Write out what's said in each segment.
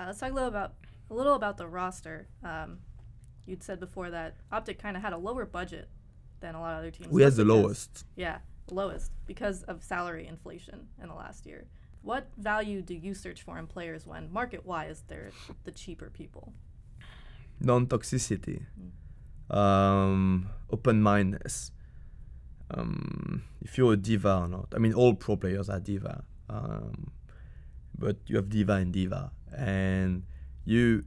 Let's talk a little about the roster. You'd said before that OpTic kind of had a lower budget than a lot of other teams. We had the lowest. Yeah, lowest because of salary inflation in the last year. What value do you search for in players when market-wise they're the cheaper people? Non-toxicity, open-mindedness. If you're a diva or not. I mean, all pro players are diva, but you have diva and diva, and you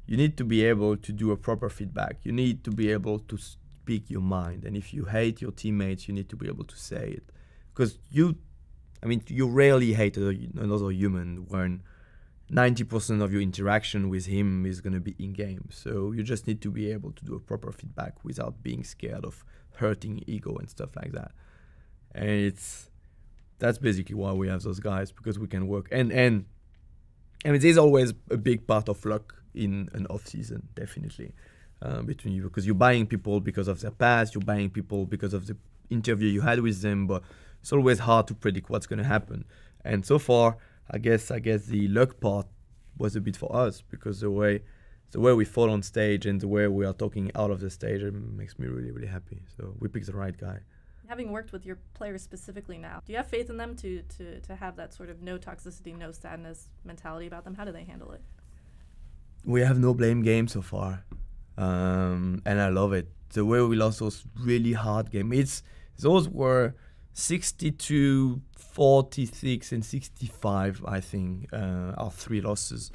need to be able to do a proper feedback. You need to be able to speak your mind, and if you hate your teammates, you need to be able to say it, because you rarely hate another human when 90% of your interaction with him is going to be in-game. So you just need to be able to do a proper feedback without being scared of hurting ego and stuff like that. And that's basically why we have those guys, because we can work. And I mean, there's always a big part of luck in an off-season, definitely, between you, because you're buying people because of their past, you're buying people because of the interview you had with them, but it's always hard to predict what's going to happen. And so far, I guess the luck part was a bit for us, because the way we fall on stage and the way we are talking out of the stage, it makes me really, really happy. So we picked the right guy. Having worked with your players specifically now, do you have faith in them to have that sort of no toxicity, no sadness mentality about them? How do they handle it? We have no blame game so far, and I love it. The way we lost those really hard games, those were 62, 46, and 65, I think, our 3 losses.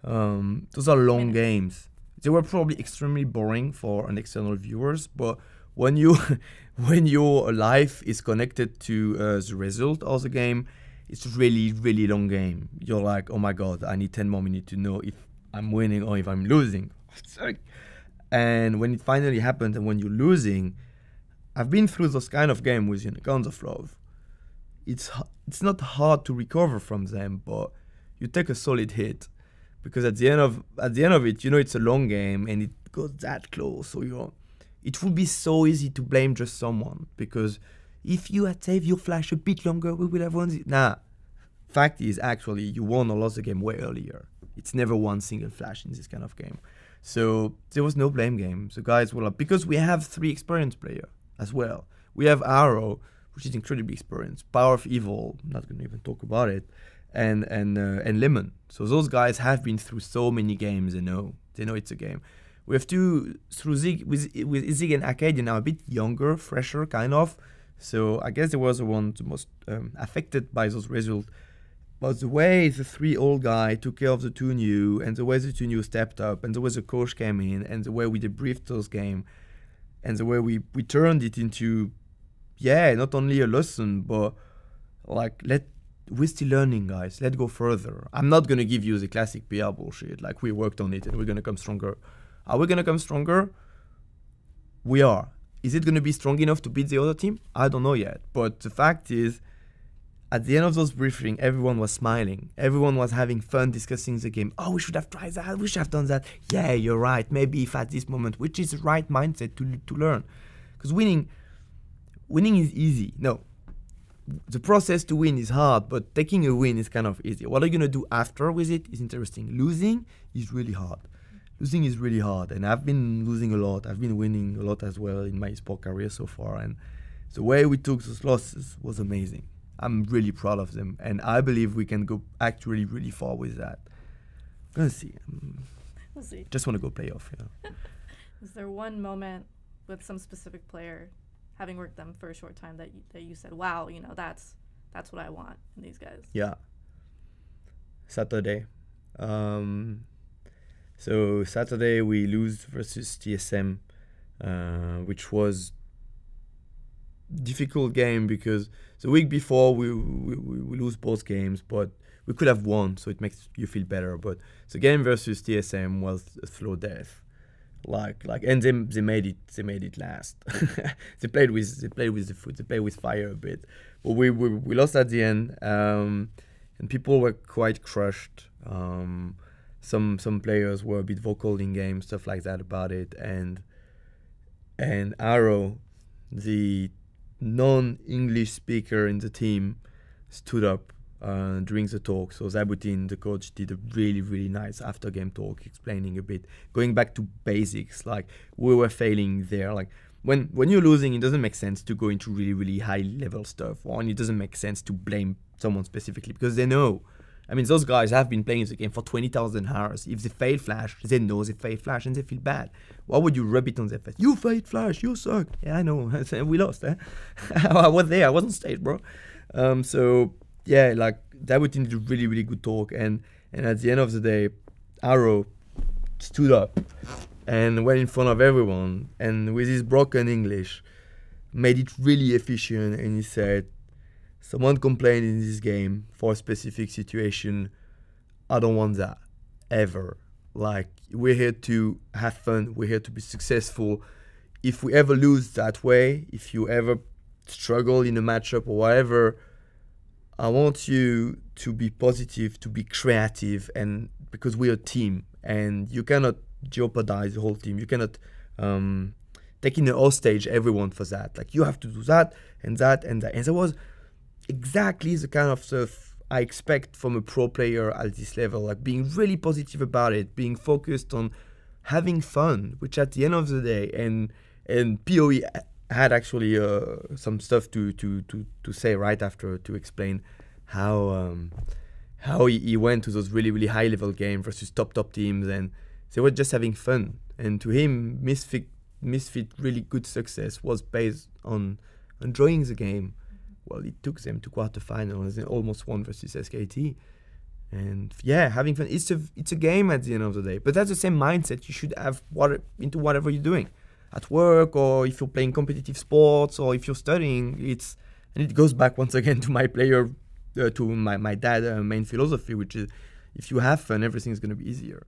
Those are long games. They were probably extremely boring for an external viewers, but when your life is connected to the result of the game, it's really, really long game. You're like, oh my God, I need 10 more minutes to know if I'm winning or if I'm losing. And when it finally happens and when you're losing, I've been through those kind of games with Unicorns of Love. It's not hard to recover from them, but you take a solid hit, because at the end of it, it's a long game and it goes that close. So it would be so easy to blame just someone, because if you had saved your flash a bit longer, we would have won it. Nah, fact is actually you won or lost the game way earlier. It's never one single flash in this kind of game. So there was no blame game. The guys were like, because we have 3 experienced players as well. We have Arrow, which is incredibly experienced, Power of Evil, I'm not going to even talk about it, and Lemon. So those guys have been through so many games. They know it's a game. We have through Zig, with Zig and Arcadia now a bit younger, fresher kind of. So I guess they was the one the most affected by those results. But the way the 3 old guys took care of the 2 new, and the way the 2 new stepped up, and the way the coach came in, and the way we debriefed those games, and the way we turned it into, not only a lesson, but like, we're still learning, guys. Let's go further. I'm not going to give you the classic PR bullshit, like we worked on it and we're going to come stronger. Are we going to come stronger? We are. Is it going to be strong enough to beat the other team? I don't know yet. But the fact is, at the end of those briefings, everyone was smiling. Everyone was having fun discussing the game. Oh, we should have tried that. We should have done that. Yeah, you're right. Maybe if at this moment, which is the right mindset to learn. Because winning is easy. No. The process to win is hard, but taking a win is kind of easy. What are you going to do after with it is interesting. Losing is really hard. Losing is really hard, and I've been losing a lot. I've been winning a lot as well in my sport career so far, and the way we took those losses was amazing. I'm really proud of them, and I believe we can go actually really far with that. We'll see. We'll see. Just want to go playoff, Is there one moment with some specific player, having worked them for a short time, that you said, wow, that's what I want in these guys? Yeah. Saturday. So Saturday we lose versus TSM, which was difficult game, because the week before we lose both games, but we could have won, so it makes you feel better. But the game versus TSM was a slow death, and they made it last. they played with the foot, they played with fire a bit, but we lost at the end, and people were quite crushed. Some players were a bit vocal in game, stuff like that about it, and Arrow, the non-English speaker in the team, stood up during the talk. So Zabutin, the coach, did a really, really nice after game talk explaining a bit, going back to basics. Like we were failing there. Like when you're losing, it doesn't make sense to go into really, really high level stuff, and it doesn't make sense to blame someone specifically because they know. I mean, those guys have been playing the game for 20,000 hours. If they fail Flash, they know they fail Flash and they feel bad. Why would you rub it on their face? You failed Flash, you suck. Yeah, I know. We lost, eh? I was there. I was on stage, bro. So, yeah, like, Dabutin did a really, really good talk. And at the end of the day, Arrow stood up and went in front of everyone. And with his broken English, made it really efficient. And he said, someone complained in this game for a specific situation. I don't want that, ever. Like, we're here to have fun. We're here to be successful. If we ever lose that way, if you ever struggle in a matchup or whatever, I want you to be positive, to be creative, and because we're a team, and you cannot jeopardize the whole team. You cannot take in a hostage everyone for that. Like, you have to do that and that and that. And there was exactly the kind of stuff I expect from a pro player at this level, like being really positive about it, being focused on having fun, which at the end of the day, and PoE had actually some stuff to say right after to explain how he went to those really, really high level games versus top teams, and they were just having fun. And to him, Misfit really good success was based on enjoying the game. Well, it took them to quarterfinals and almost won versus SKT. And yeah, having fun. It's a game at the end of the day. But that's the same mindset you should have into whatever you're doing. At work, or if you're playing competitive sports, or if you're studying. And it goes back once again to my dad main philosophy, which is if you have fun, everything's going to be easier.